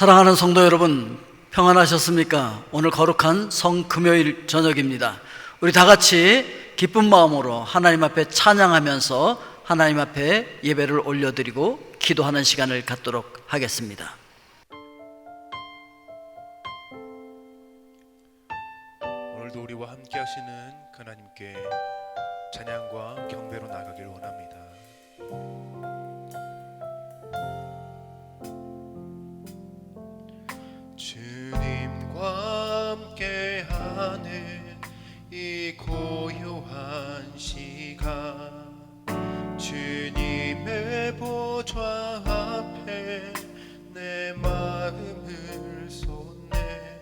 사랑하는 성도 여러분, 평안하셨습니까? 오늘 거룩한 성금요일 저녁입니다. 우리 다 같이 기쁜 마음으로 하나님 앞에 찬양하면서 하나님 앞에 예배를 올려드리고 기도하는 시간을 갖도록 하겠습니다. 오늘도 우리와 함께 하시는 하나님께 찬양과 경배로 나가기를 원합니다. 주님과 함께하는 이 고요한 시간, 주님의 보좌 앞에 내 마음을 쏟네.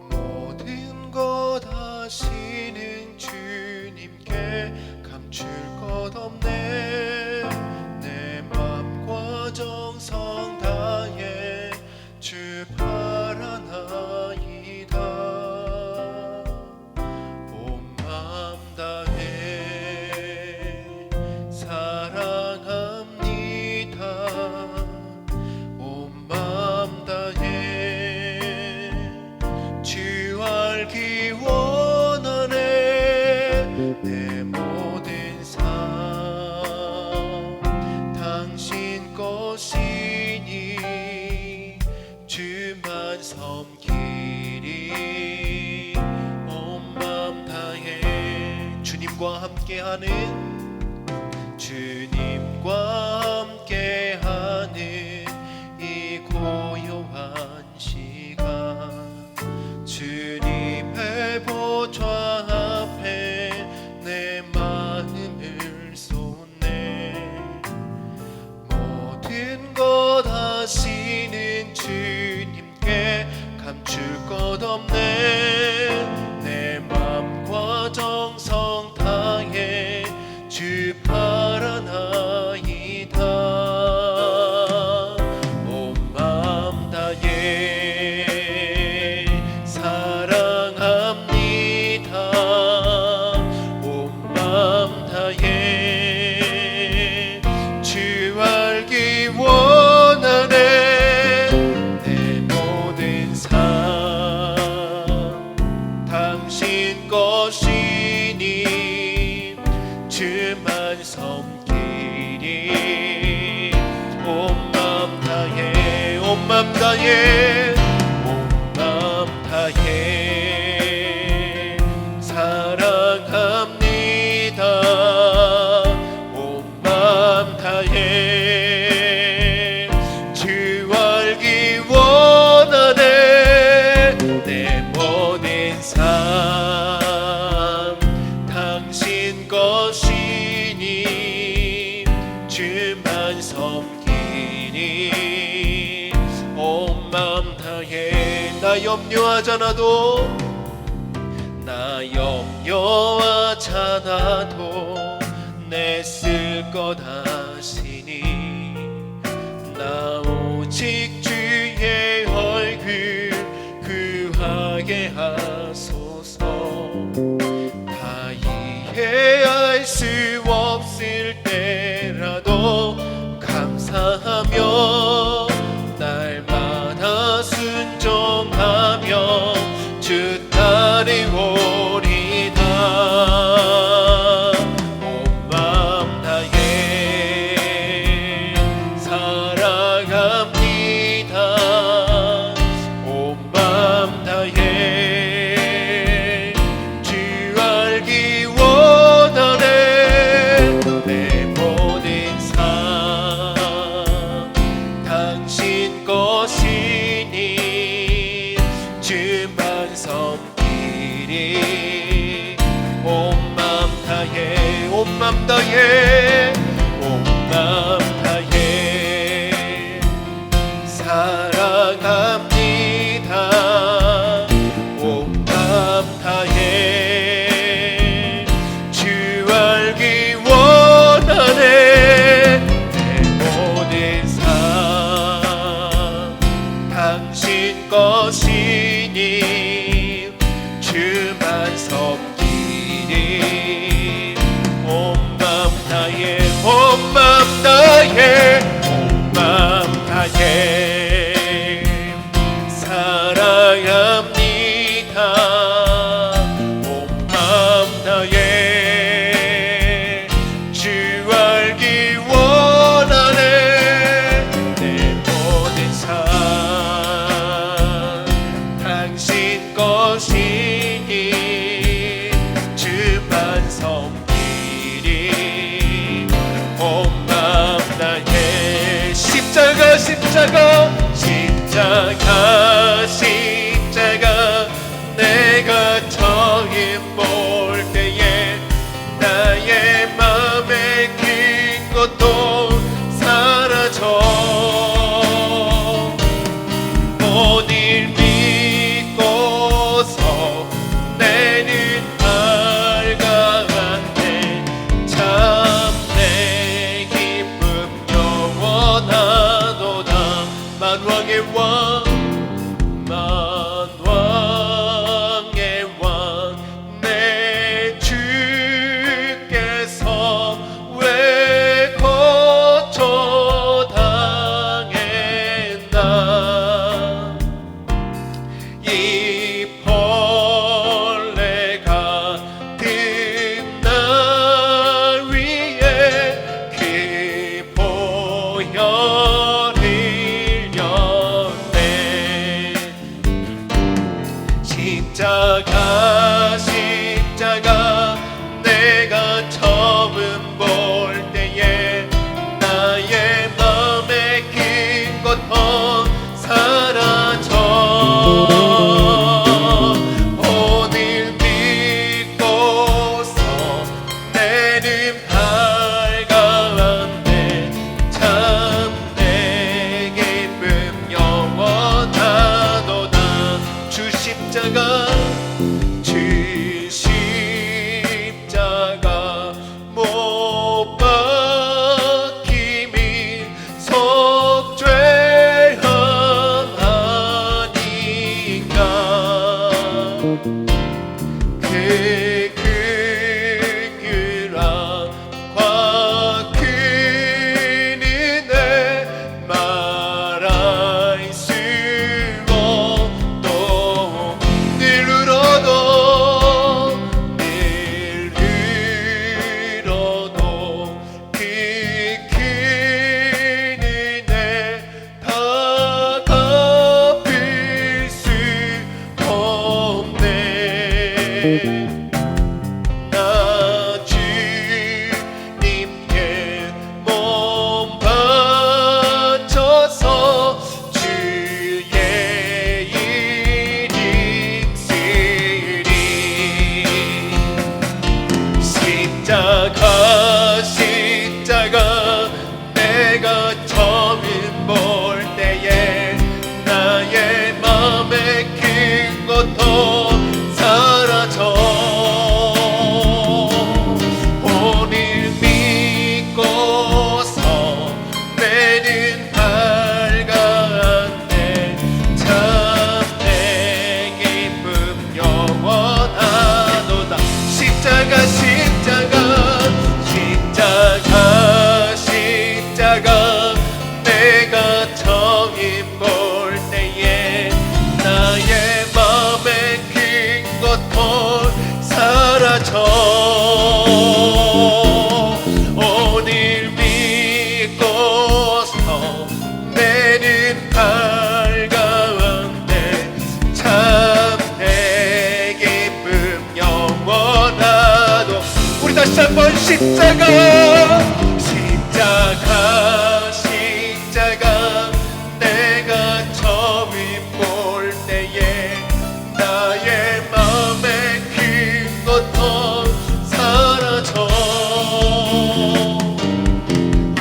모든 것 아시는 주님께 감출 것 없네. 내 맘과 정성 다해 주 바라나이다. 온 맘 다해 사랑합니다. 온 맘 다해 주 알기 원하네. 내 모든 삶 당신 것이니 주만 섬기리. 온 맘 다해 주님과 함께하는 이 고요한 시간, 주님의 보좌 앞에 내 마음을 쏟네. 모든 것 아시는 주님께 감출 것 없네. 내 맘과 정성 다해 주 바라나이다. 온 맘 다해 사랑합니다. 온 맘 다해 주 알기 원하네. 내 모든 삶 당신 것이니 주만 섬기리. 온 맘 다해 온 맘 다해 온 맘 다해 사랑합니다. 온 맘 다해 주 알기 원하네. 내 모든 삶 당신 것이니 주만 섬기니. 온 맘 다해 나 염려하잖아도 내 쓸 것 아시니. 나 오직 주의 얼굴 구하게 하소서. 다 이해할 수 없을 때라도 감사하며 날마다 순종하며 주 따르오리다. 온 맘 다해 사랑합니다. 온 맘 다해 주 알기 원하네. 내 모든 삶 당신 것이니 주만 섬기리. 온 맘 다해 온 맘 다해 온 맘 다해 사랑합니다. 온 맘 다해 주 알기 원하네. 내 모든 삶 당신 것이니 주만 섬기리. 온 맘 다해 십자가 십자가 십자가 십자가 내가 처음 볼 때에 나의 맘에 긴 것도 사라져 오늘 믿고서 내는 밝아왔네 참 내 기쁨 영원하도다 만왕의 왕 만왕의 왕 내 주께서 왜 거쳐당했나 이 벌레가 든 날 위해 그 보혈을 흘렸네 십자가 십자가 내가 처음 볼 때에 나의 맘에 긴 것도 사라져 오늘 믿고서 내는 밝아왔네 참 내 기쁨 영원하도다 주 십자가 주 십자가 못 박힘이 속죄함 아닌가 그 극률함과 그 은혜 말할 수 없도 늘 울어도 늘 울어도 그 큰 은혜 다 갚을 수 없네 나 주님께 몸 바쳐서 주의 이름 쓰리 십자가 십자가 내가 처음 볼 때에 나의 맘에 큰 것도 사라져 오늘 믿고서 내는 밝았네 참 내 기쁨 영원하도다 십자가 십자가 십자가 십자가 내가 처음 볼 때에 나의 맘에 큰 것도 사라져 오늘 믿고서 내는 밝아왔네 참 내 기쁨 영원하도 우리 다시 한번 십자가 십자가 십자가 내가 처음 볼 때에 나의 맘에 큰 것도 사라져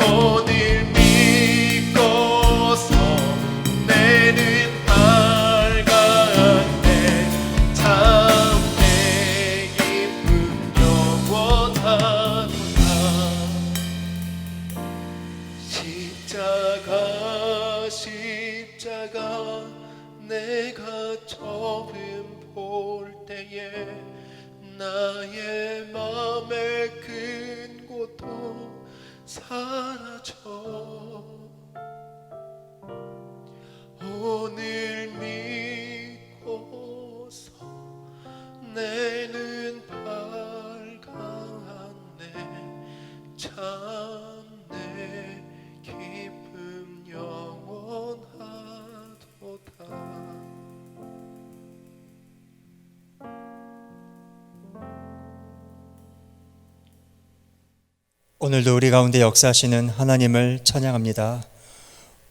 오늘 믿고서 내는 밝았네 참 내 기쁨 영원하도다 십자가 십자가 내가 처음 볼 때에 나의 맘에 큰 고통 사라져 오늘 믿고서 내는 밝았네 참 내 기쁨 영원하도다 오늘도 우리 가운데 역사하시는 하나님을 찬양합니다.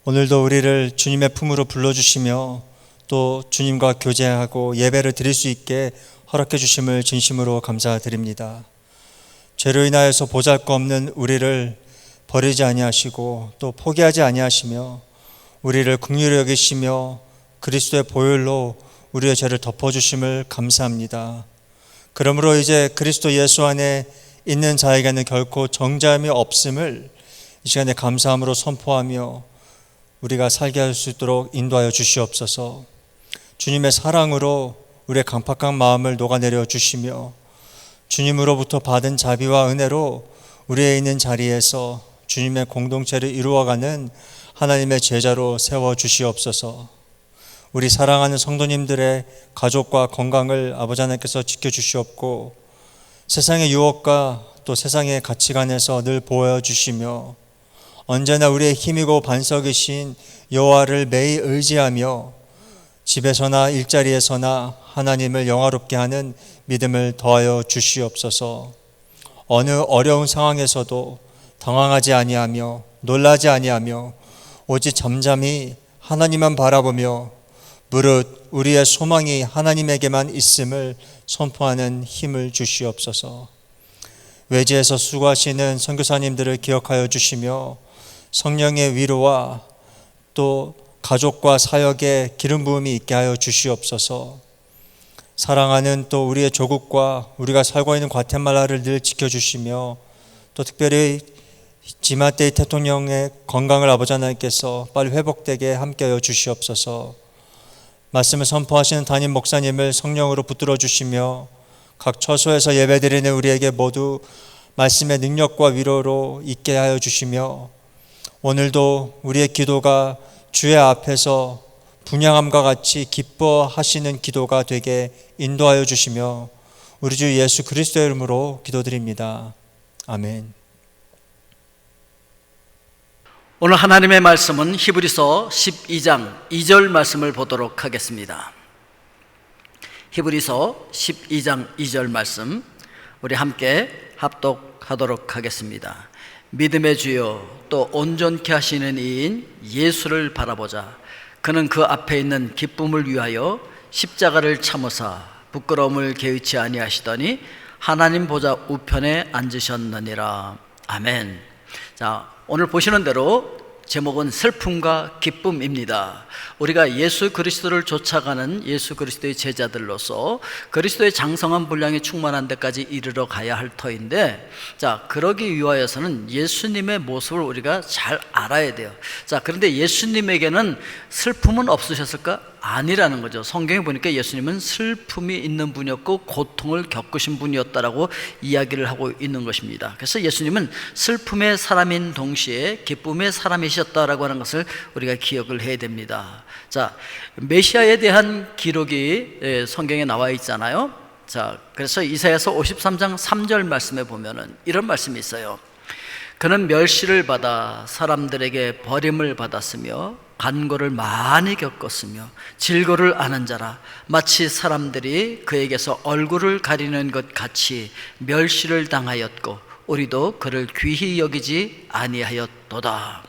오늘도 우리를 주님의 품으로 불러주시며 또 주님과 교제하고 예배를 드릴 수 있게 허락해 주심을 진심으로 감사드립니다. 죄로 인하여서 보잘것없는 우리를 버리지 아니하시고 또 포기하지 아니하시며 우리를 긍휼히 여기시며 그리스도의 보혈로 우리의 죄를 덮어주심을 감사합니다. 그러므로 이제 그리스도 예수 안에 있는 자에게는 결코 정죄함이 없음을 이 시간에 감사함으로 선포하며 우리가 살게 할 수 있도록 인도하여 주시옵소서. 주님의 사랑으로 우리의 강팍한 마음을 녹아내려 주시며 주님으로부터 받은 자비와 은혜로 우리의 있는 자리에서 주님의 공동체를 이루어가는 하나님의 제자로 세워 주시옵소서. 우리 사랑하는 성도님들의 가족과 건강을 아버지 하나님께서 지켜주시옵고 세상의 유혹과 또 세상의 가치관에서 늘 보호해 주시며 언제나 우리의 힘이고 반석이신 여호와를 매일 의지하며 집에서나 일자리에서나 하나님을 영화롭게 하는 믿음을 더하여 주시옵소서. 어느 어려운 상황에서도 당황하지 아니하며 놀라지 아니하며 오직 잠잠히 하나님만 바라보며 무릇 우리의 소망이 하나님에게만 있음을 선포하는 힘을 주시옵소서. 외지에서 수고하시는 선교사님들을 기억하여 주시며 성령의 위로와 또 가족과 사역에 기름 부음이 있게 하여 주시옵소서. 사랑하는 또 우리의 조국과 우리가 살고 있는 과테말라를 늘 지켜주시며 또 특별히 지마테이 대통령의 건강을 아버지 하나님께서 빨리 회복되게 함께하여 주시옵소서. 말씀을 선포하시는 담임 목사님을 성령으로 붙들어 주시며 각 처소에서 예배드리는 우리에게 모두 말씀의 능력과 위로로 있게 하여 주시며 오늘도 우리의 기도가 주의 앞에서 분향함과 같이 기뻐하시는 기도가 되게 인도하여 주시며 우리 주 예수 그리스도의 이름으로 기도드립니다. 아멘. 오늘 하나님의 말씀은 히브리서 12장 2절 말씀을 보도록 하겠습니다. 히브리서 12장 2절 말씀 우리 함께 합독하도록 하겠습니다. 믿음의 주여 또 온전케 하시는 이인 예수를 바라보자. 그는 그 앞에 있는 기쁨을 위하여 십자가를 참으사 부끄러움을 개의치 아니하시더니 하나님 보좌 우편에 앉으셨느니라. 아멘. 자, 오늘 보시는 대로 제목은 슬픔과 기쁨입니다. 우리가 예수 그리스도를 쫓아가는 예수 그리스도의 제자들로서 그리스도의 장성한 분량이 충만한 데까지 이르러 가야 할 터인데, 자, 그러기 위하여서는 예수님의 모습을 우리가 잘 알아야 돼요. 자, 그런데 예수님에게는 슬픔은 없으셨을까? 아니라는 거죠. 성경에 보니까 예수님은 슬픔이 있는 분이었고 고통을 겪으신 분이었다라고 이야기를 하고 있는 것입니다. 그래서 예수님은 슬픔의 사람인 동시에 기쁨의 사람이셨다라고 하는 것을 우리가 기억을 해야 됩니다. 자, 메시아에 대한 기록이 성경에 나와 있잖아요. 자, 그래서 이사야서 53장 3절 말씀에 보면은 이런 말씀이 있어요. 그는 멸시를 받아 사람들에게 버림을 받았으며 간고를 많이 겪었으며 질고를 아는 자라. 마치 사람들이 그에게서 얼굴을 가리는 것 같이 멸시를 당하였고 우리도 그를 귀히 여기지 아니하였도다.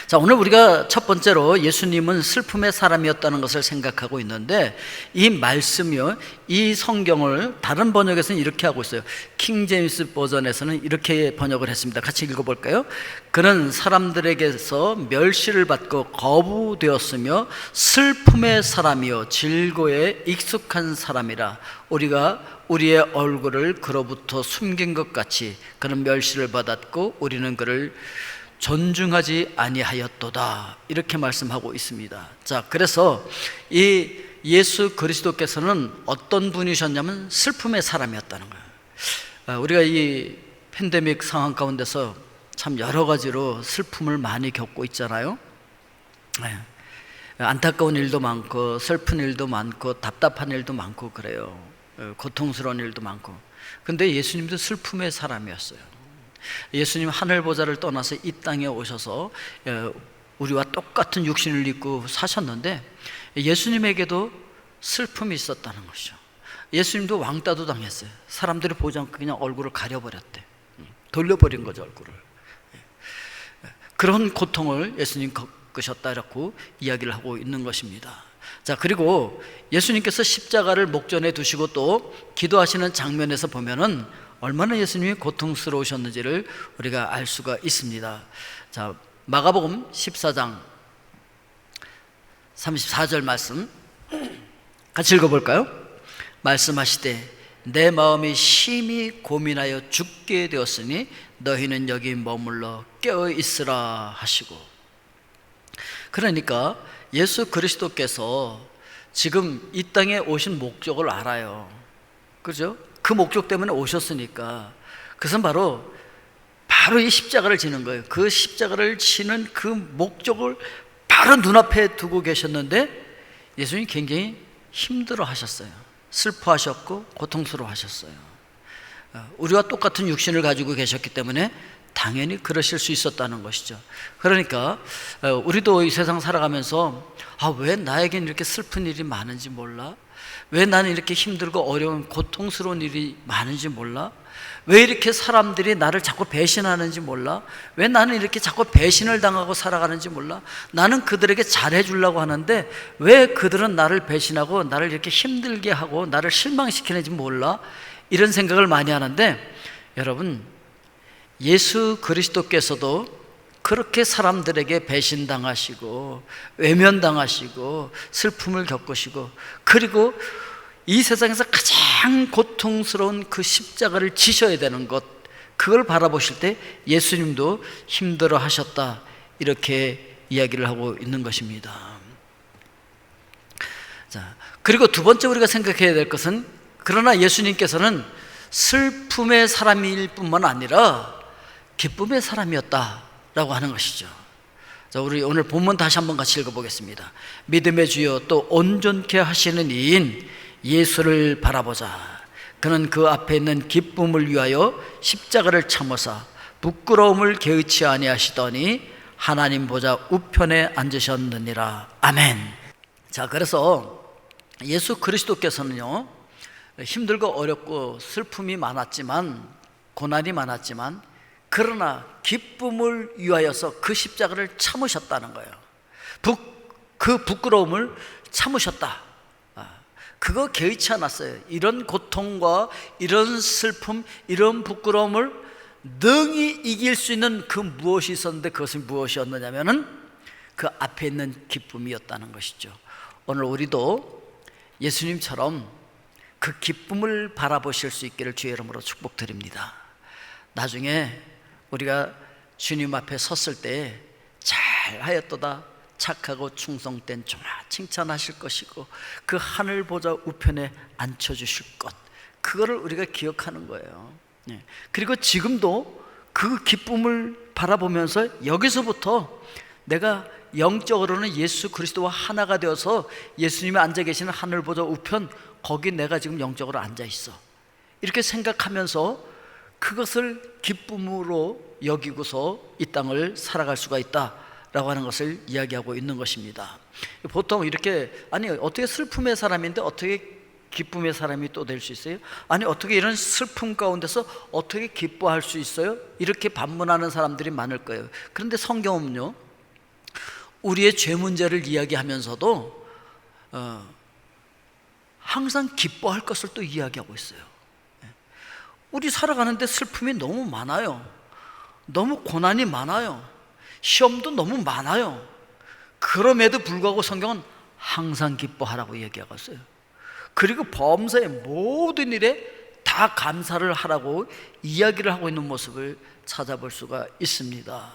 자, 오늘 우리가 첫 번째로 예수님은 슬픔의 사람이었다는 것을 생각하고 있는데, 이 말씀이요, 이 성경을 다른 번역에서는 이렇게 하고 있어요. 킹 제임스 버전에서는 이렇게 번역을 했습니다. 같이 읽어볼까요? 그는 사람들에게서 멸시를 받고 거부되었으며 슬픔의 사람이요 질고에 익숙한 사람이라. 우리가 우리의 얼굴을 그로부터 숨긴 것 같이 그는 멸시를 받았고 우리는 그를 존중하지 아니하였도다. 이렇게 말씀하고 있습니다. 자, 그래서 이 예수 그리스도께서는 어떤 분이셨냐면 슬픔의 사람이었다는 거예요. 우리가 이 팬데믹 상황 가운데서 참 여러 가지로 슬픔을 많이 겪고 있잖아요. 안타까운 일도 많고 슬픈 일도 많고 답답한 일도 많고 그래요. 고통스러운 일도 많고. 근데 예수님도 슬픔의 사람이었어요. 예수님 하늘 보좌를 떠나서 이 땅에 오셔서 우리와 똑같은 육신을 입고 사셨는데 예수님에게도 슬픔이 있었다는 것이죠. 예수님도 왕따도 당했어요. 사람들이 보지 않고 그냥 얼굴을 가려버렸대. 돌려버린 거죠, 얼굴을. 그런 고통을 예수님 겪으셨다 이렇게 이야기를 하고 있는 것입니다. 자, 그리고 예수님께서 십자가를 목전에 두시고 또 기도하시는 장면에서 보면은 얼마나 예수님이 고통스러우셨는지를 우리가 알 수가 있습니다. 자, 마가복음 14장 34절 말씀 같이 읽어볼까요? 말씀하시되 내 마음이 심히 고민하여 죽게 되었으니 너희는 여기 머물러 깨어 있으라 하시고, 그러니까 예수 그리스도께서 지금 이 땅에 오신 목적을 알아요. 그죠? 그 목적 때문에 오셨으니까 그것은 바로 이 십자가를 지는 거예요. 그 십자가를 지는 그 목적을 바로 눈앞에 두고 계셨는데 예수님이 굉장히 힘들어 하셨어요. 슬퍼하셨고 고통스러워 하셨어요. 우리와 똑같은 육신을 가지고 계셨기 때문에 당연히 그러실 수 있었다는 것이죠. 그러니까 우리도 이 세상 살아가면서 왜 나에겐 이렇게 슬픈 일이 많은지 몰라? 왜 나는 이렇게 힘들고 어려운 고통스러운 일이 많은지 몰라? 왜 이렇게 사람들이 나를 자꾸 배신하는지 몰라? 왜 나는 이렇게 자꾸 배신을 당하고 살아가는지 몰라? 나는 그들에게 잘해주려고 하는데 왜 그들은 나를 배신하고 나를 이렇게 힘들게 하고 나를 실망시키는지 몰라? 이런 생각을 많이 하는데, 여러분, 예수 그리스도께서도 그렇게 사람들에게 배신당하시고 외면당하시고 슬픔을 겪으시고, 그리고 이 세상에서 가장 고통스러운 그 십자가를 지셔야 되는 것, 그걸 바라보실 때 예수님도 힘들어 하셨다, 이렇게 이야기를 하고 있는 것입니다. 자, 그리고 두 번째 우리가 생각해야 될 것은, 그러나 예수님께서는 슬픔의 사람일 뿐만 아니라 기쁨의 사람이었다라고 하는 것이죠. 자, 우리 오늘 본문 다시 한번 같이 읽어보겠습니다. 믿음의 주여 또 온전케 하시는 이인 예수를 바라보자. 그는 그 앞에 있는 기쁨을 위하여 십자가를 참으사 부끄러움을 개의치 아니하시더니 하나님 보좌 우편에 앉으셨느니라. 아멘. 자, 그래서 예수 그리스도께서는요, 힘들고 어렵고 슬픔이 많았지만, 고난이 많았지만, 그러나 기쁨을 위하여서 그 십자가를 참으셨다는 거예요. 그 부끄러움을 참으셨다. 그거 개의치 않았어요. 이런 고통과 이런 슬픔, 이런 부끄러움을 능히 이길 수 있는 그 무엇이 있었는데, 그것은 무엇이었느냐면은 그 앞에 있는 기쁨이었다는 것이죠. 오늘 우리도 예수님처럼 그 기쁨을 바라보실 수 있기를 주의 이름으로 축복드립니다. 나중에 우리가 주님 앞에 섰을 때 잘하였도다, 착하고 충성된 종아, 칭찬하실 것이고 그 하늘 보좌 우편에 앉혀주실 것, 그거를 우리가 기억하는 거예요. 그리고 지금도 그 기쁨을 바라보면서 여기서부터 내가 영적으로는 예수 그리스도와 하나가 되어서 예수님이 앉아 계시는 하늘 보좌 우편, 거기 내가 지금 영적으로 앉아 있어, 이렇게 생각하면서 그것을 기쁨으로 여기고서 이 땅을 살아갈 수가 있다라고 하는 것을 이야기하고 있는 것입니다. 보통 이렇게, 아니 어떻게 슬픔의 사람인데 어떻게 기쁨의 사람이 또 될 수 있어요? 아니 어떻게 이런 슬픔 가운데서 어떻게 기뻐할 수 있어요? 이렇게 반문하는 사람들이 많을 거예요. 그런데 성경은요, 우리의 죄 문제를 이야기하면서도 항상 기뻐할 것을 또 이야기하고 있어요. 우리 살아가는데 슬픔이 너무 많아요. 너무 고난이 많아요. 시험도 너무 많아요. 그럼에도 불구하고 성경은 항상 기뻐하라고 얘기하고 있어요. 그리고 범사의 모든 일에 다 감사를 하라고 이야기를 하고 있는 모습을 찾아볼 수가 있습니다.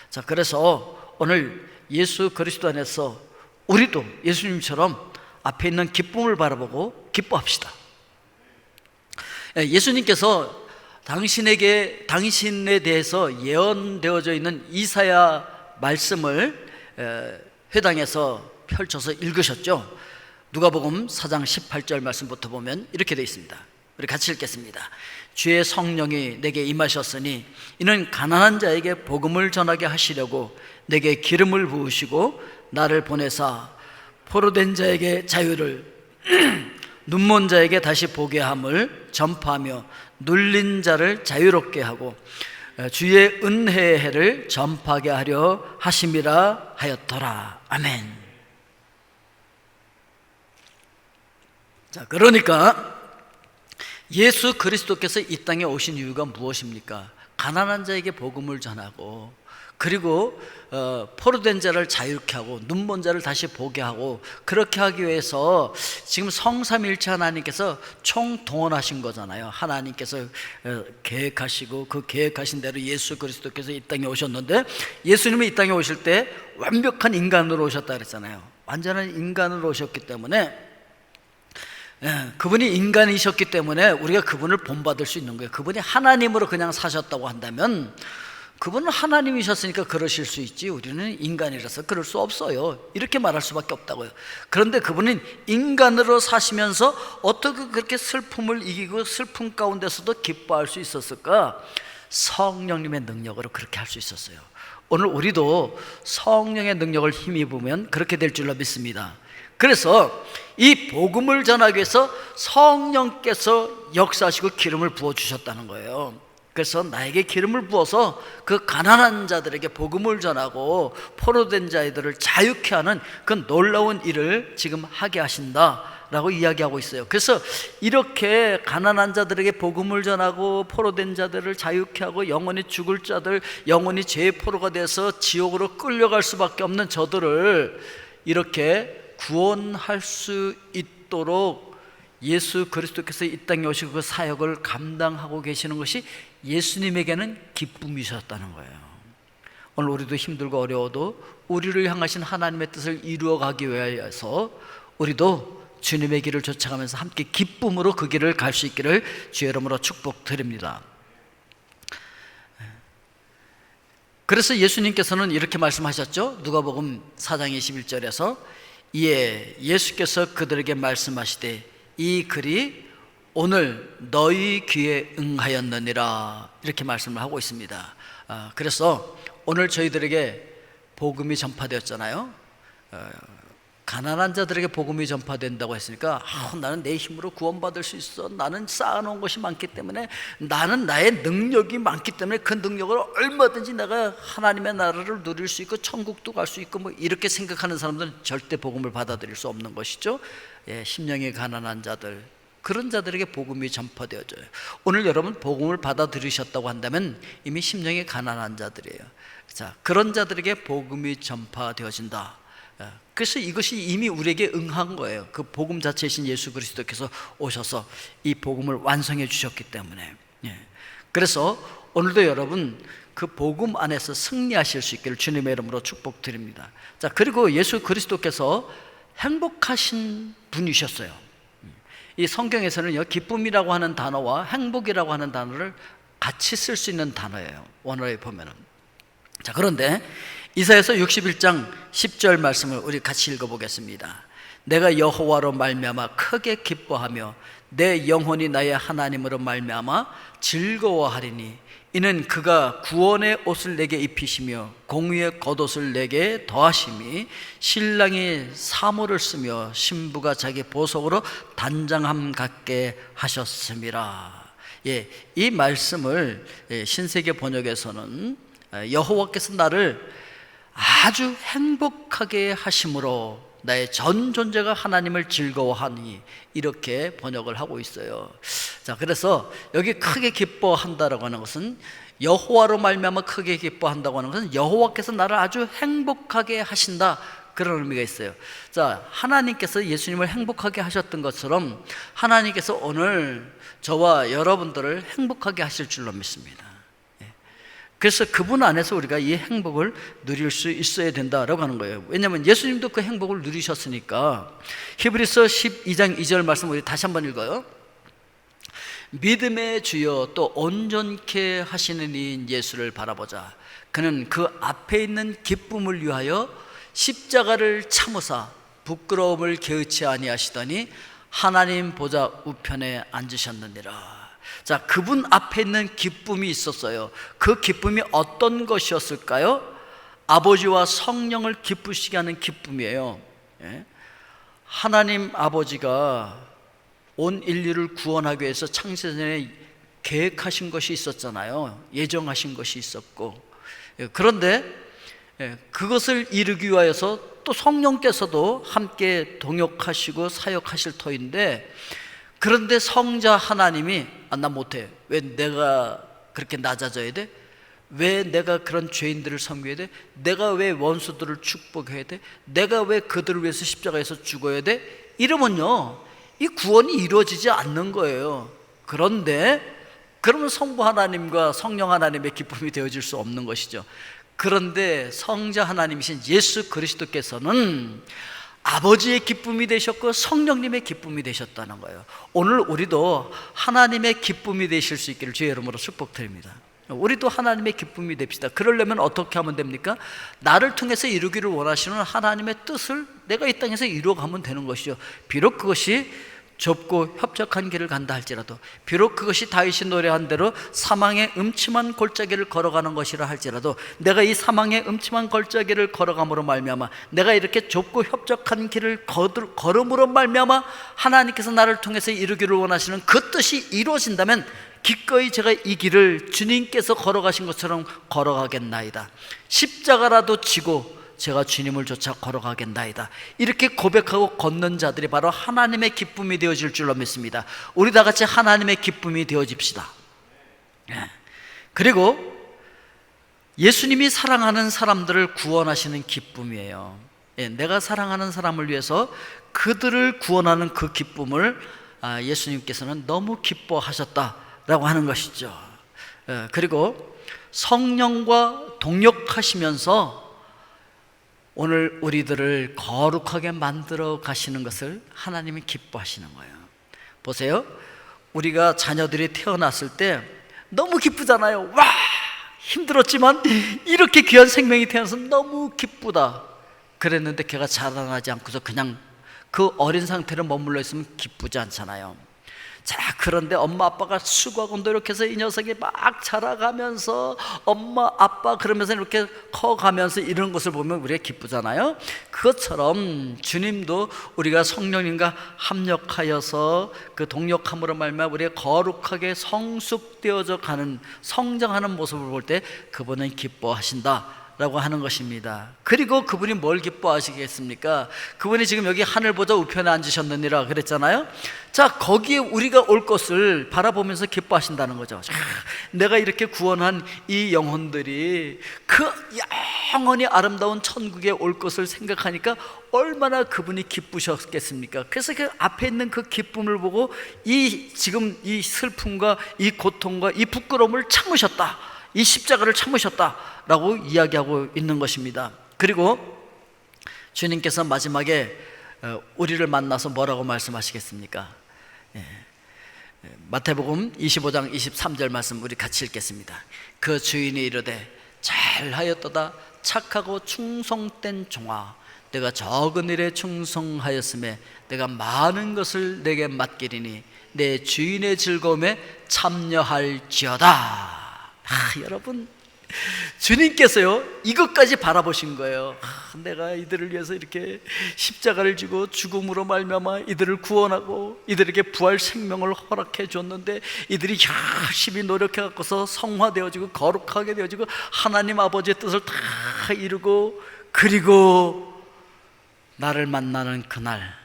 자, 그래서 오늘 예수 그리스도 안에서 우리도 예수님처럼 앞에 있는 기쁨을 바라보고 기뻐합시다. 예수님께서 당신에 대해서 예언되어져 있는 이사야 말씀을 회당에서 펼쳐서 읽으셨죠. 누가복음 4장 18절 말씀부터 보면 이렇게 되어 있습니다. 우리 같이 읽겠습니다. 주의 성령이 내게 임하셨으니 이는 가난한 자에게 복음을 전하게 하시려고 내게 기름을 부으시고 나를 보내사 포로된 자에게 자유를 눈먼 자에게 다시 보게 함을 전파하며 눌린 자를 자유롭게 하고 주의 은혜의 해를 전파하게 하려 하심이라 하였더라. 아멘. 자, 그러니까 예수 그리스도께서 이 땅에 오신 이유가 무엇입니까? 가난한 자에게 복음을 전하고, 그리고 포로된 자를 자유케 하고, 눈먼 자를 다시 보게 하고, 그렇게 하기 위해서 지금 성삼일체 하나님께서 총동원하신 거잖아요. 하나님께서 계획하시고 그 계획하신 대로 예수 그리스도께서 이 땅에 오셨는데, 예수님이 이 땅에 오실 때 완벽한 인간으로 오셨다 그랬잖아요. 완전한 인간으로 오셨기 때문에, 그분이 인간이셨기 때문에 우리가 그분을 본받을 수 있는 거예요. 그분이 하나님으로 그냥 사셨다고 한다면, 그분은 하나님이셨으니까 그러실 수 있지, 우리는 인간이라서 그럴 수 없어요, 이렇게 말할 수밖에 없다고요. 그런데 그분은 인간으로 사시면서 어떻게 그렇게 슬픔을 이기고 슬픔 가운데서도 기뻐할 수 있었을까? 성령님의 능력으로 그렇게 할 수 있었어요. 오늘 우리도 성령의 능력을 힘입으면 그렇게 될 줄로 믿습니다. 그래서 이 복음을 전하기 위해서 성령께서 역사하시고 기름을 부어주셨다는 거예요. 그래서 나에게 기름을 부어서 그 가난한 자들에게 복음을 전하고 포로된 자들을 자유케 하는 그 놀라운 일을 지금 하게 하신다라고 이야기하고 있어요. 그래서 이렇게 가난한 자들에게 복음을 전하고 포로된 자들을 자유케 하고 영원히 죽을 자들, 영원히 죄의 포로가 돼서 지옥으로 끌려갈 수밖에 없는 저들을 이렇게 구원할 수 있도록 예수 그리스도께서 이 땅에 오시고 그 사역을 감당하고 계시는 것이 예수님에게는 기쁨이셨다는 거예요. 오늘 우리도 힘들고 어려워도 우리를 향하신 하나님의 뜻을 이루어가기 위해서 우리도 주님의 길을 쫓아가면서 함께 기쁨으로 그 길을 갈 수 있기를 주의 이름으로 축복드립니다. 그래서 예수님께서는 이렇게 말씀하셨죠. 누가복음 4장 21절에서 이에 예수께서 그들에게 말씀하시되 이 글이 오늘 너희 귀에 응하였느니라, 이렇게 말씀을 하고 있습니다. 그래서 오늘 저희들에게 복음이 전파되었잖아요. 가난한 자들에게 복음이 전파된다고 했으니까 나는 내 힘으로 구원받을 수 있어, 나는 쌓아놓은 것이 많기 때문에, 나는 나의 능력이 많기 때문에 그 능력으로 얼마든지 내가 하나님의 나라를 누릴 수 있고 천국도 갈 수 있고 뭐 이렇게 생각하는 사람들은 절대 복음을 받아들일 수 없는 것이죠. 심령이 가난한 자들, 그런 자들에게 복음이 전파되어져요. 오늘 여러분 복음을 받아들이셨다고 한다면 이미 심령이 가난한 자들이에요. 자, 그런 자들에게 복음이 전파되어진다. 그래서 이것이 이미 우리에게 응한 거예요. 그 복음 자체이신 예수 그리스도께서 오셔서 이 복음을 완성해 주셨기 때문에. 그래서 오늘도 여러분 그 복음 안에서 승리하실 수 있기를 주님의 이름으로 축복드립니다. 자, 그리고 예수 그리스도께서 행복하신 분이셨어요. 이 성경에서는요, 기쁨이라고 하는 단어와 행복이라고 하는 단어를 같이 쓸 수 있는 단어예요, 원어에 보면은. 자, 그런데 이사야서 61장 10절 말씀을 우리 같이 읽어보겠습니다. 내가 여호와로 말미암아 크게 기뻐하며 내 영혼이 나의 하나님으로 말미암아 즐거워하리니 이는 그가 구원의 옷을 내게 입히시며 공의의 겉옷을 내게 더하심이 신랑이 사모를 쓰며 신부가 자기 보석으로 단장함 같게 하셨음이라. 이 말씀을 신세계 번역에서는 여호와께서 나를 아주 행복하게 하심으로 나의 전 존재가 하나님을 즐거워하니, 이렇게 번역을 하고 있어요. 자, 그래서 여기 크게 기뻐한다라고 하는 것은, 여호와로 말미암아 크게 기뻐한다고 하는 것은 여호와께서 나를 아주 행복하게 하신다, 그런 의미가 있어요. 자, 하나님께서 예수님을 행복하게 하셨던 것처럼 하나님께서 오늘 저와 여러분들을 행복하게 하실 줄로 믿습니다. 그래서 그분 안에서 우리가 이 행복을 누릴 수 있어야 된다라고 하는 거예요. 왜냐하면 예수님도 그 행복을 누리셨으니까. 히브리서 12장 2절 말씀 우리 다시 한번 읽어요. 믿음의 주여 또 온전케 하시는 이인 예수를 바라보자. 그는 그 앞에 있는 기쁨을 위하여 십자가를 참으사 부끄러움을 게으치 아니하시더니 하나님 보좌 우편에 앉으셨느니라. 자, 그분 앞에 있는 기쁨이 있었어요. 그 기쁨이 어떤 것이었을까요? 아버지와 성령을 기쁘시게 하는 기쁨이에요. 하나님 아버지가 온 인류를 구원하기 위해서 창세전에 계획하신 것이 있었잖아요. 예정하신 것이 있었고, 그런데 그것을 이루기 위하여서 또 성령께서도 함께 동역하시고 사역하실 터인데, 그런데 성자 하나님이 나 못해. 왜 내가 그렇게 낮아져야 돼? 왜 내가 그런 죄인들을 섬겨야 돼? 내가 왜 원수들을 축복해야 돼? 내가 왜 그들을 위해서 십자가에서 죽어야 돼? 이러면요, 이 구원이 이루어지지 않는 거예요. 그런데 그러면 성부 하나님과 성령 하나님의 기쁨이 되어질 수 없는 것이죠. 그런데 성자 하나님이신 예수 그리스도께서는 아버지의 기쁨이 되셨고 성령님의 기쁨이 되셨다는 거예요. 오늘 우리도 하나님의 기쁨이 되실 수 있기를 주의 이름으로 축복드립니다. 우리도 하나님의 기쁨이 됩시다. 그러려면 어떻게 하면 됩니까? 나를 통해서 이루기를 원하시는 하나님의 뜻을 내가 이 땅에서 이루어가면 되는 것이죠. 비록 그것이 좁고 협착한 길을 간다 할지라도, 비록 그것이 다윗이 노래한 대로 사망의 음침한 골짜기를 걸어가는 것이라 할지라도, 내가 이 사망의 음침한 골짜기를 걸어감으로 말미암아, 내가 이렇게 좁고 협착한 길을 걸음으로 말미암아 하나님께서 나를 통해서 이루기를 원하시는 그 뜻이 이루어진다면 기꺼이 제가 이 길을 주님께서 걸어가신 것처럼 걸어가겠나이다. 십자가라도 지고 제가 주님을 쫓아 걸어가겠나이다. 이렇게 고백하고 걷는 자들이 바로 하나님의 기쁨이 되어질 줄로 믿습니다. 우리 다 같이 하나님의 기쁨이 되어집시다. 그리고 예수님이 사랑하는 사람들을 구원하시는 기쁨이에요. 내가 사랑하는 사람을 위해서 그들을 구원하는 그 기쁨을 예수님께서는 너무 기뻐하셨다라고 하는 것이죠. 그리고 성령과 동역하시면서 오늘 우리들을 거룩하게 만들어 가시는 것을 하나님이 기뻐하시는 거예요. 보세요, 우리가 자녀들이 태어났을 때 너무 기쁘잖아요. 와, 힘들었지만 이렇게 귀한 생명이 태어나서 너무 기쁘다. 그랬는데 걔가 자라나지 않고서 그냥 그 어린 상태로 머물러 있으면 기쁘지 않잖아요. 자, 그런데 엄마 아빠가 수고하고 노력해서 이 녀석이 막 자라가면서 엄마 아빠 그러면서 이렇게 커가면서 이런 것을 보면 우리가 기쁘잖아요. 그것처럼 주님도 우리가 성령님과 합력하여서 그 동역함으로 말미암아 우리가 거룩하게 성숙되어져 가는, 성장하는 모습을 볼 때 그분은 기뻐하신다 라고 하는 것입니다. 그리고 그분이 뭘 기뻐하시겠습니까? 그분이 지금 여기 하늘 보좌 우편에 앉으셨느니라 그랬잖아요. 자, 거기에 우리가 올 것을 바라보면서 기뻐하신다는 거죠. 자, 내가 이렇게 구원한 이 영혼들이 그 영원히 아름다운 천국에 올 것을 생각하니까 얼마나 그분이 기쁘셨겠습니까? 그래서 그 앞에 있는 그 기쁨을 보고 지금 이 슬픔과 이 고통과 이 부끄러움을 참으셨다, 이 십자가를 참으셨다라고 이야기하고 있는 것입니다. 그리고 주님께서 마지막에 우리를 만나서 뭐라고 말씀하시겠습니까? 마태복음 25장 23절 말씀 우리 같이 읽겠습니다. 그 주인이 이르되 잘하였도다 착하고 충성된 종아, 내가 적은 일에 충성하였음에 내가 많은 것을 내게 맡기리니 내 주인의 즐거움에 참여할지어다. 여러분, 주님께서요 이것까지 바라보신 거예요. 내가 이들을 위해서 이렇게 십자가를 지고 죽음으로 말미암아 이들을 구원하고 이들에게 부활 생명을 허락해 줬는데 이들이 열심히 노력해 갖고서 성화되어지고 거룩하게 되어지고 하나님 아버지의 뜻을 다 이루고, 그리고 나를 만나는 그날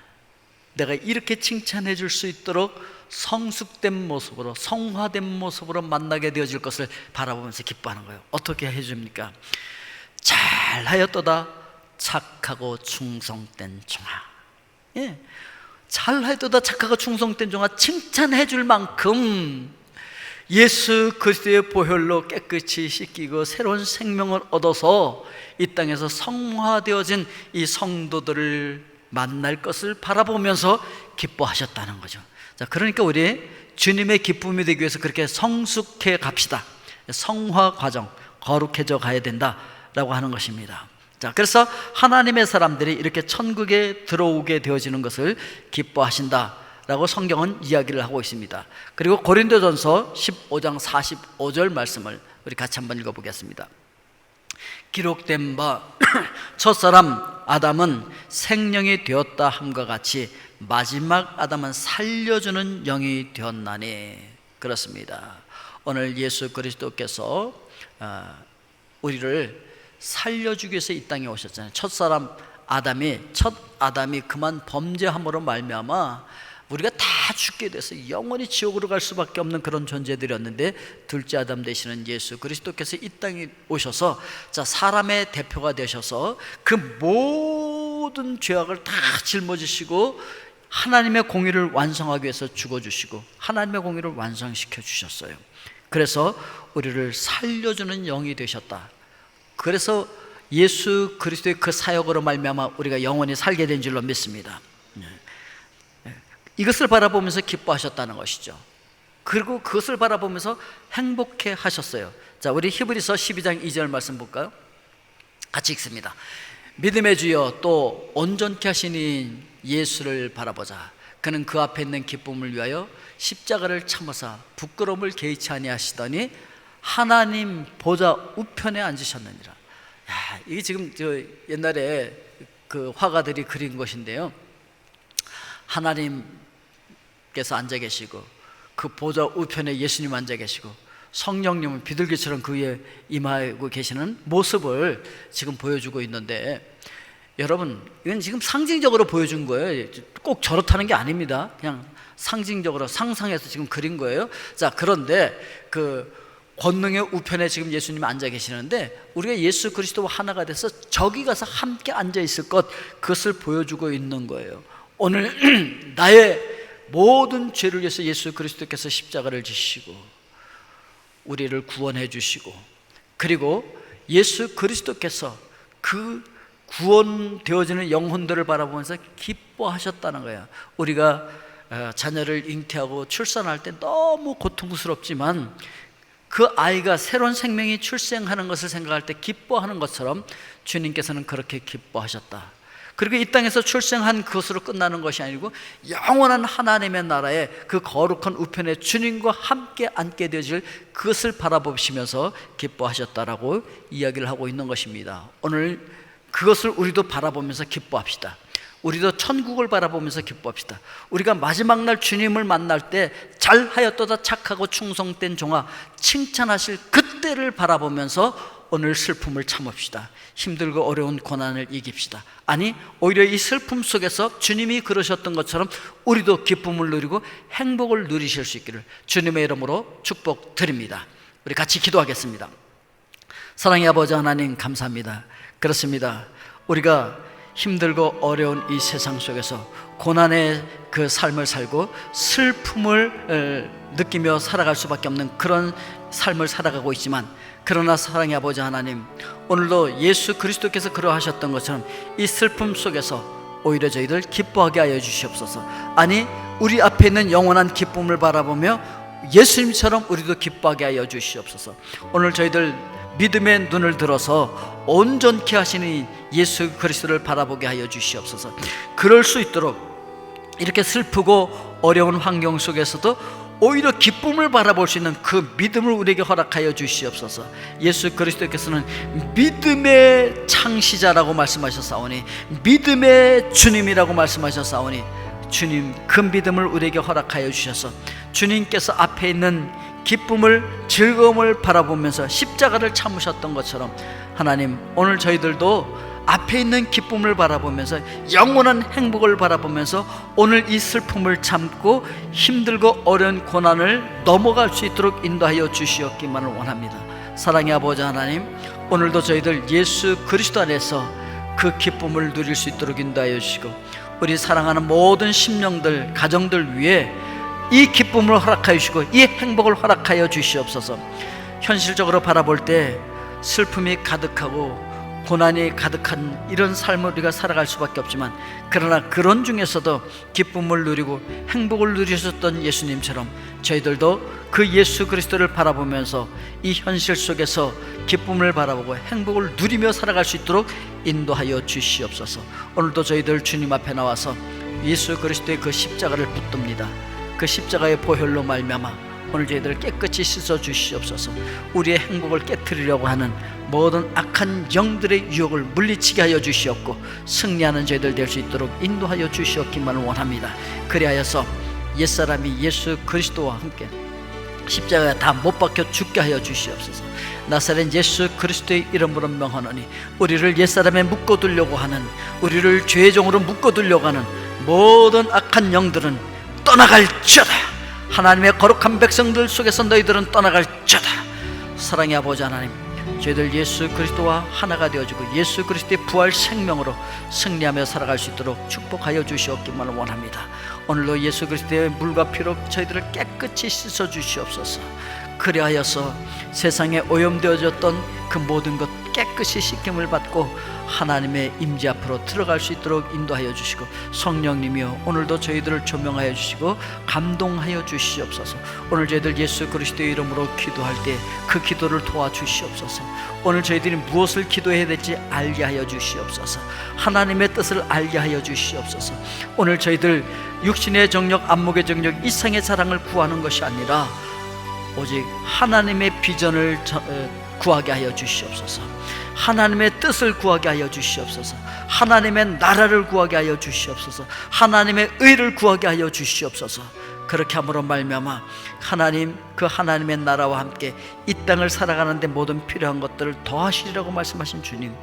내가 이렇게 칭찬해 줄 수 있도록 성숙된 모습으로, 성화된 모습으로 만나게 되어질 것을 바라보면서 기뻐하는 거예요. 어떻게 해줍니까? 잘하였도다 착하고 충성된 종아. 잘하였도다 착하고 충성된 종아, 칭찬해 줄 만큼 예수 그리스도의 보혈로 깨끗이 씻기고 새로운 생명을 얻어서 이 땅에서 성화되어진 이 성도들을 만날 것을 바라보면서 기뻐하셨다는 거죠. 자, 그러니까 우리 주님의 기쁨이 되기 위해서 그렇게 성숙해 갑시다. 성화 과정, 거룩해져 가야 된다라고 하는 것입니다. 자, 그래서 하나님의 사람들이 이렇게 천국에 들어오게 되어지는 것을 기뻐하신다라고 성경은 이야기를 하고 있습니다. 그리고 고린도전서 15장 45절 말씀을 우리 같이 한번 읽어보겠습니다. 기록된 바 첫사람 아담은 생령이 되었다 함과 같이 마지막 아담은 살려주는 영이 되었나니. 그렇습니다. 오늘 예수 그리스도께서 우리를 살려주기 위해서 이 땅에 오셨잖아요. 첫 아담이 그만 범죄함으로 말미암아 우리가 다 죽게 돼서 영원히 지옥으로 갈 수밖에 없는 그런 존재들이었는데, 둘째 아담 되시는 예수 그리스도께서 이 땅에 오셔서 사람의 대표가 되셔서 그 모든 죄악을 다 짊어지시고 하나님의 공의를 완성하기 위해서 죽어주시고 하나님의 공의를 완성시켜 주셨어요. 그래서 우리를 살려주는 영이 되셨다. 그래서 예수 그리스도의 그 사역으로 말미암아 우리가 영원히 살게 된 줄로 믿습니다. 이것을 바라보면서 기뻐하셨다는 것이죠. 그리고 그것을 바라보면서 행복해 하셨어요. 자, 우리 히브리서 12장 2절 말씀 볼까요? 같이 읽습니다. 믿음의 주여 또 온전케 하시니 예수를 바라보자. 그는 그 앞에 있는 기쁨을 위하여 십자가를 참으사 부끄러움을 개의치 아니하시더니 하나님 보좌 우편에 앉으셨느니라. 야, 이게 지금 옛날에 그 화가들이 그린 것인데요, 하나님께서 앉아 계시고 그 보좌 우편에 예수님 앉아 계시고 성령님은 비둘기처럼 그 위에 임하고 계시는 모습을 지금 보여주고 있는데, 여러분 이건 지금 상징적으로 보여준 거예요. 꼭 저렇다는 게 아닙니다. 그냥 상징적으로 상상해서 지금 그린 거예요. 자, 그런데 그 권능의 우편에 지금 예수님이 앉아 계시는데 우리가 예수 그리스도와 하나가 돼서 저기 가서 함께 앉아 있을 것, 그것을 보여주고 있는 거예요. 오늘 나의 모든 죄를 위해서 예수 그리스도께서 십자가를 지시고 우리를 구원해 주시고, 그리고 예수 그리스도께서 그 구원되어지는 영혼들을 바라보면서 기뻐하셨다는 거예요. 우리가 자녀를 잉태하고 출산할 때 너무 고통스럽지만 그 아이가 새로운 생명이 출생하는 것을 생각할 때 기뻐하는 것처럼 주님께서는 그렇게 기뻐하셨다. 그리고 이 땅에서 출생한 그것으로 끝나는 것이 아니고 영원한 하나님의 나라에 그 거룩한 우편에 주님과 함께 앉게 되어질 그것을 바라보시면서 기뻐하셨다라고 이야기를 하고 있는 것입니다. 오늘 그것을 우리도 바라보면서 기뻐합시다. 우리도 천국을 바라보면서 기뻐합시다. 우리가 마지막 날 주님을 만날 때 잘하였도다 착하고 충성된 종아 칭찬하실 그때를 바라보면서 오늘 슬픔을 참읍시다. 힘들고 어려운 고난을 이깁시다. 아니, 오히려 이 슬픔 속에서 주님이 그러셨던 것처럼 우리도 기쁨을 누리고 행복을 누리실 수 있기를 주님의 이름으로 축복드립니다. 우리 같이 기도하겠습니다. 사랑의 아버지 하나님, 감사합니다. 그렇습니다. 우리가 힘들고 어려운 이 세상 속에서 고난의 그 삶을 살고 슬픔을 느끼며 살아갈 수밖에 없는 그런 삶을 살아가고 있지만, 그러나 사랑의 아버지 하나님, 오늘도 예수 그리스도께서 그러하셨던 것처럼 이 슬픔 속에서 오히려 저희들 기뻐하게 하여 주시옵소서. 아니, 우리 앞에 있는 영원한 기쁨을 바라보며 예수님처럼 우리도 기뻐하게 하여 주시옵소서. 오늘 저희들 믿음의 눈을 들어서 온전케 하시는 예수 그리스도를 바라보게 하여 주시옵소서. 그럴 수 있도록 이렇게 슬프고 어려운 환경 속에서도 오히려 기쁨을 바라볼 수 있는 그 믿음을 우리에게 허락하여 주시옵소서. 예수 그리스도께서는 믿음의 창시자라고 말씀하셨사오니, 믿음의 주님이라고 말씀하셨사오니, 주님 그 믿음을 우리에게 허락하여 주셔서 주님께서 앞에 있는 기쁨을, 즐거움을 바라보면서 십자가를 참으셨던 것처럼 하나님, 오늘 저희들도 앞에 있는 기쁨을 바라보면서 영원한 행복을 바라보면서 오늘 이 슬픔을 참고 힘들고 어려운 고난을 넘어갈 수 있도록 인도하여 주시옵기만을 원합니다. 사랑의 아버지 하나님, 오늘도 저희들 예수 그리스도 안에서 그 기쁨을 누릴 수 있도록 인도하여 주시고, 우리 사랑하는 모든 심령들, 가정들 위해 이 기쁨을 허락하여 주시고 이 행복을 허락하여 주시옵소서. 현실적으로 바라볼 때 슬픔이 가득하고 고난이 가득한 이런 삶을 우리가 살아갈 수밖에 없지만, 그러나 그런 중에서도 기쁨을 누리고 행복을 누리셨던 예수님처럼 저희들도 그 예수 그리스도를 바라보면서 이 현실 속에서 기쁨을 바라보고 행복을 누리며 살아갈 수 있도록 인도하여 주시옵소서. 오늘도 저희들 주님 앞에 나와서 예수 그리스도의 그 십자가를 붙듭니다. 그 십자가의 보혈로 말미암아 오늘 저희들 깨끗이 씻어 주시옵소서. 우리의 행복을 깨트리려고 하는 모든 악한 영들의 유혹을 물리치게 하여 주시옵고 승리하는 저희들 될 수 있도록 인도하여 주시옵기만을 원합니다. 그리하여서 옛사람이 예수 그리스도와 함께 십자가에 다 못 박혀 죽게 하여 주시옵소서. 나사렛 예수 그리스도의 이름으로 명하노니 우리를 옛사람에 묶어두려고 하는, 우리를 죄의 종으로 묶어두려고 하는 모든 악한 영들은 떠나갈지어다. 하나님의 거룩한 백성들 속에서 너희들은 떠나갈지어다. 사랑의 아버지 하나님, 저희들 예수 그리스도와 하나가 되어지고 예수 그리스도의 부활 생명으로 승리하며 살아갈 수 있도록 축복하여 주시옵기만 원합니다. 오늘도 예수 그리스도의 물과 피로 저희들을 깨끗이 씻어 주시옵소서. 그리하여서 세상에 오염되어졌던 그 모든 것 깨끗이 씻김을 받고 하나님의 임재 앞으로 들어갈 수 있도록 인도하여 주시고, 성령님이여 오늘도 저희들을 조명하여 주시고 감동하여 주시옵소서. 오늘 저희들 예수 그리스도의 이름으로 기도할 때 그 기도를 도와주시옵소서. 오늘 저희들이 무엇을 기도해야 될지 알게 하여 주시옵소서. 하나님의 뜻을 알게 하여 주시옵소서. 오늘 저희들 육신의 정력, 안목의 정력, 이상의 사랑을 구하는 것이 아니라 오직 하나님의 비전을 구하게 하여 주시옵소서. 하나님의 뜻을 구하게 하여 주시옵소서. 하나님의 나라를 구하게 하여 주시옵소서. 하나님의 의를 구하게 하여 주시옵소서. 그렇게 함으로 말미암아 하나님, 그 하나님의 나라와 함께 이 땅을 살아가는데 모든 필요한 것들을 더하시리라고 말씀하신 주님,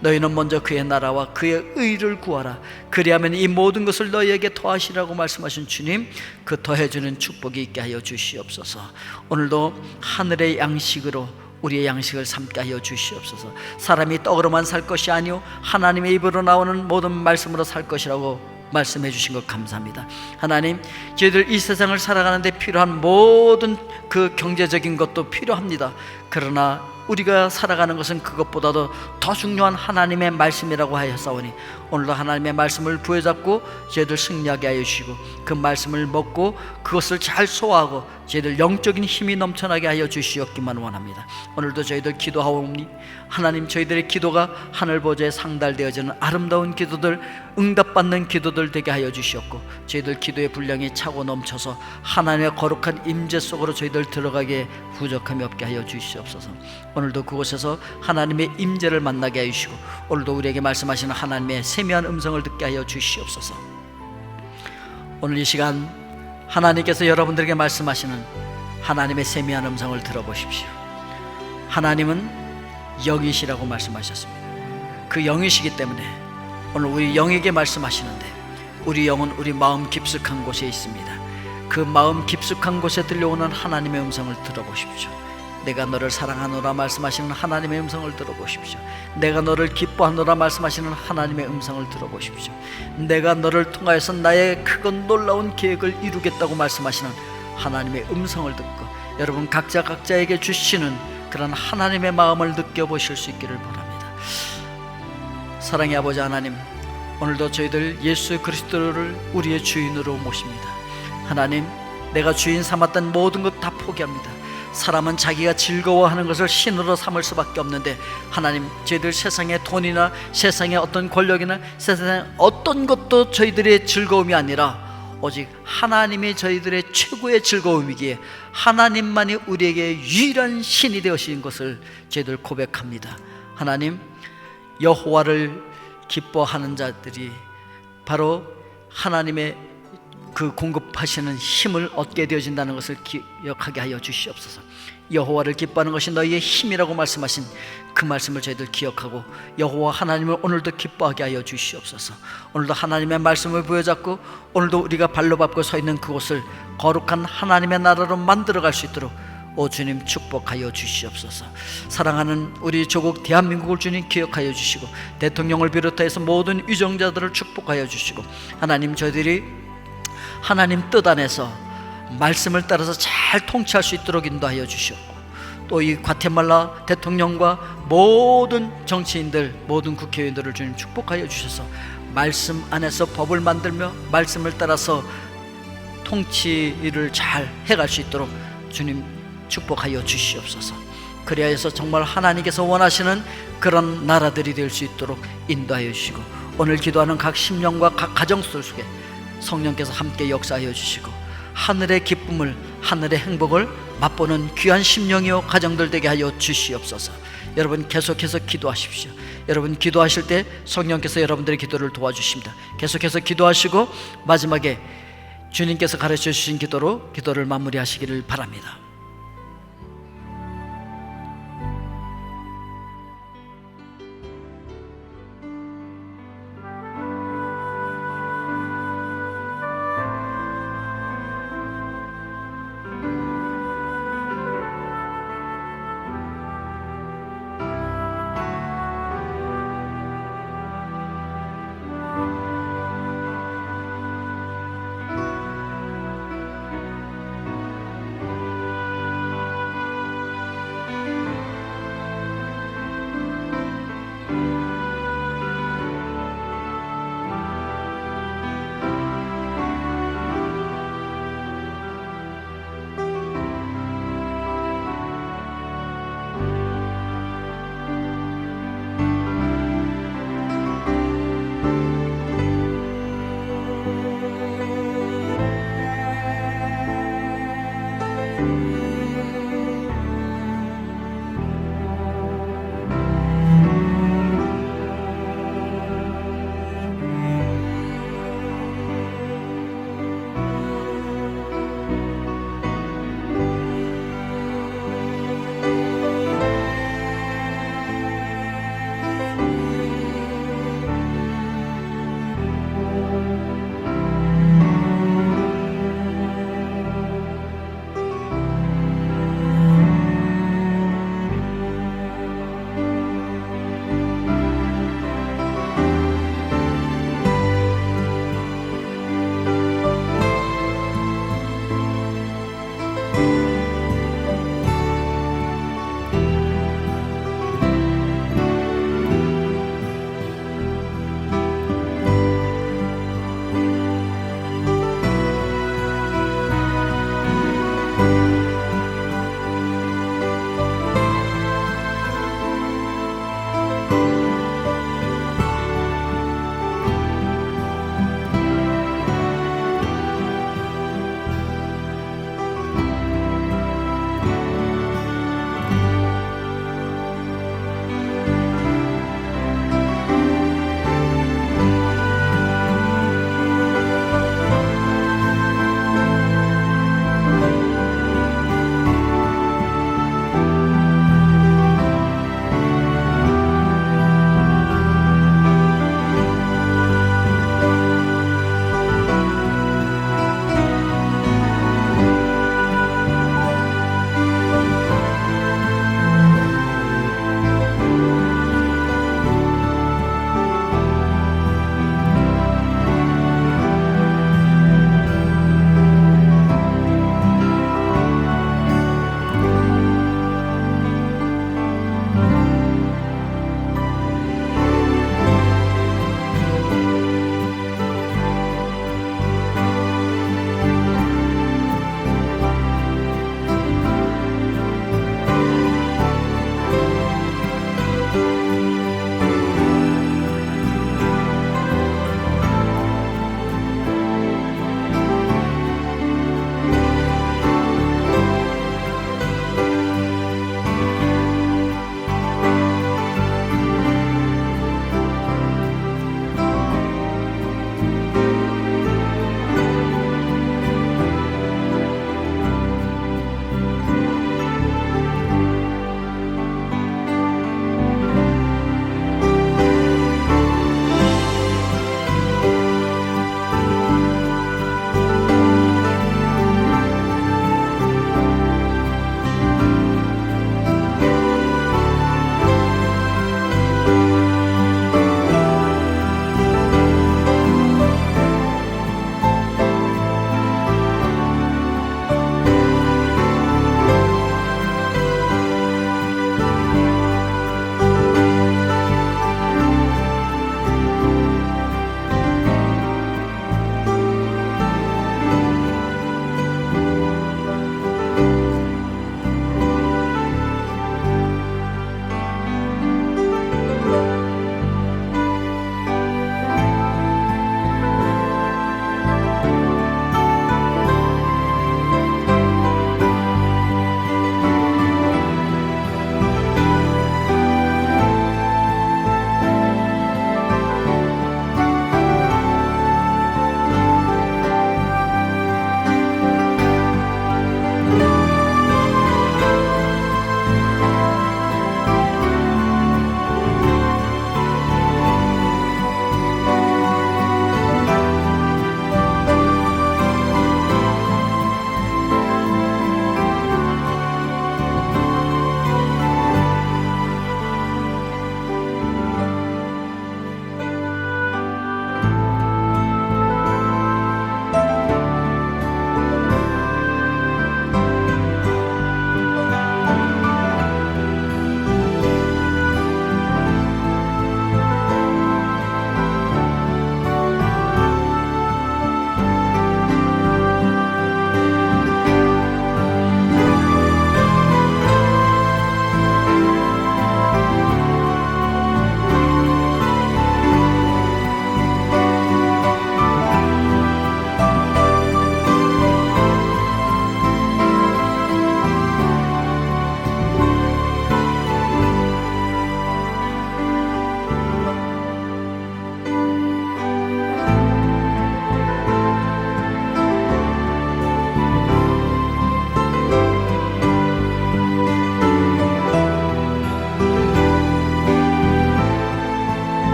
너희는 먼저 그의 나라와 그의 의를 구하라. 그리하면 이 모든 것을 너희에게 더하시리라고 말씀하신 주님, 그 더해주는 축복이 있게 하여 주시옵소서. 오늘도 하늘의 양식으로 우리의 양식을 삼게 하여 주시옵소서. 사람이 떡으로만 살 것이 아니오 하나님의 입으로 나오는 모든 말씀으로 살 것이라고 말씀해 주신 것 감사합니다. 하나님, 저희들 이 세상을 살아가는데 필요한 모든 그 경제적인 것도 필요합니다. 그러나 우리가 살아가는 것은 그것보다도 더 중요한 하나님의 말씀이라고 하였사오니 오늘도 하나님의 말씀을 부여잡고 저희들 승리하게 하여 주시고, 그 말씀을 먹고 그것을 잘 소화하고 저희들 영적인 힘이 넘쳐나게 하여 주시옵기만 원합니다. 오늘도 저희들 기도하오니 하나님, 저희들의 기도가 하늘 보좌에 상달되어지는 아름다운 기도들, 응답받는 기도들 되게 하여 주시옵고, 저희들 기도의 분량이 차고 넘쳐서 하나님의 거룩한 임재 속으로 저희들 들어가게 부족함이 없게 하여 주시옵소서. 오늘도 그곳에서 하나님의 임재를 만나게 하여 주시고, 오늘도 우리에게 말씀하시는 하나님의 세미한 음성을 듣게 하여 주시옵소서. 오늘 이 시간 하나님께서 여러분들에게 말씀하시는 하나님의 세미한 음성을 들어보십시오. 하나님은 영이시라고 말씀하셨습니다. 그 영이시기 때문에 오늘 우리 영에게 말씀하시는데, 우리 영은 우리 마음 깊숙한 곳에 있습니다. 그 마음 깊숙한 곳에 들려오는 하나님의 음성을 들어보십시오. 내가 너를 사랑하노라 말씀하시는 하나님의 음성을 들어보십시오. 내가 너를 기뻐하노라 말씀하시는 하나님의 음성을 들어보십시오. 내가 너를 통하여서 나의 크고 놀라운 계획을 이루겠다고 말씀하시는 하나님의 음성을 듣고, 여러분 각자에게 주시는 그런 하나님의 마음을 느껴보실 수 있기를 바랍니다. 사랑의 아버지 하나님, 오늘도 저희들 예수 그리스도를 우리의 주인으로 모십니다. 하나님, 내가 주인 삼았던 모든 것 다 포기합니다. 사람은 자기가 즐거워하는 것을 신으로 삼을 수밖에 없는데, 하나님, 저희들 세상의 돈이나 세상의 어떤 권력이나 세상의 어떤 것도 저희들의 즐거움이 아니라 오직 하나님이 저희들의 최고의 즐거움이기에 하나님만이 우리에게 유일한 신이 되어신 것을 저희들 고백합니다. 하나님, 여호와를 기뻐하는 자들이 바로 하나님의 그 공급하시는 힘을 얻게 되어진다는 것을 기억하게 하여 주시옵소서. 여호와를 기뻐하는 것이 너희의 힘이라고 말씀하신 그 말씀을 저희들 기억하고 여호와 하나님을 오늘도 기뻐하게 하여 주시옵소서. 오늘도 하나님의 말씀을 부여잡고 오늘도 우리가 발로 밟고 서 있는 그곳을 거룩한 하나님의 나라로 만들어갈 수 있도록 오 주님 축복하여 주시옵소서. 사랑하는 우리 조국 대한민국을 주님 기억하여 주시고, 대통령을 비롯해서 모든 유정자들을 축복하여 주시고, 하나님, 저희들이 하나님 뜻 안에서 말씀을 따라서 잘 통치할 수 있도록 인도하여 주시옵고, 또 이 과테말라 대통령과 모든 정치인들, 모든 국회의원들을 주님 축복하여 주셔서 말씀 안에서 법을 만들며 말씀을 따라서 통치를 잘 해갈 수 있도록 주님 축복하여 주시옵소서. 그리하여서 정말 하나님께서 원하시는 그런 나라들이 될 수 있도록 인도하여 주시고, 오늘 기도하는 각 심령과 각 가정들 속에 성령께서 함께 역사하여 주시고, 하늘의 기쁨을, 하늘의 행복을 맛보는 귀한 심령이요 가정들 되게 하여 주시옵소서. 여러분 계속해서 기도하십시오. 여러분 기도하실 때 성령께서 여러분들의 기도를 도와주십니다. 계속해서 기도하시고 마지막에 주님께서 가르쳐 주신 기도로 기도를 마무리하시기를 바랍니다.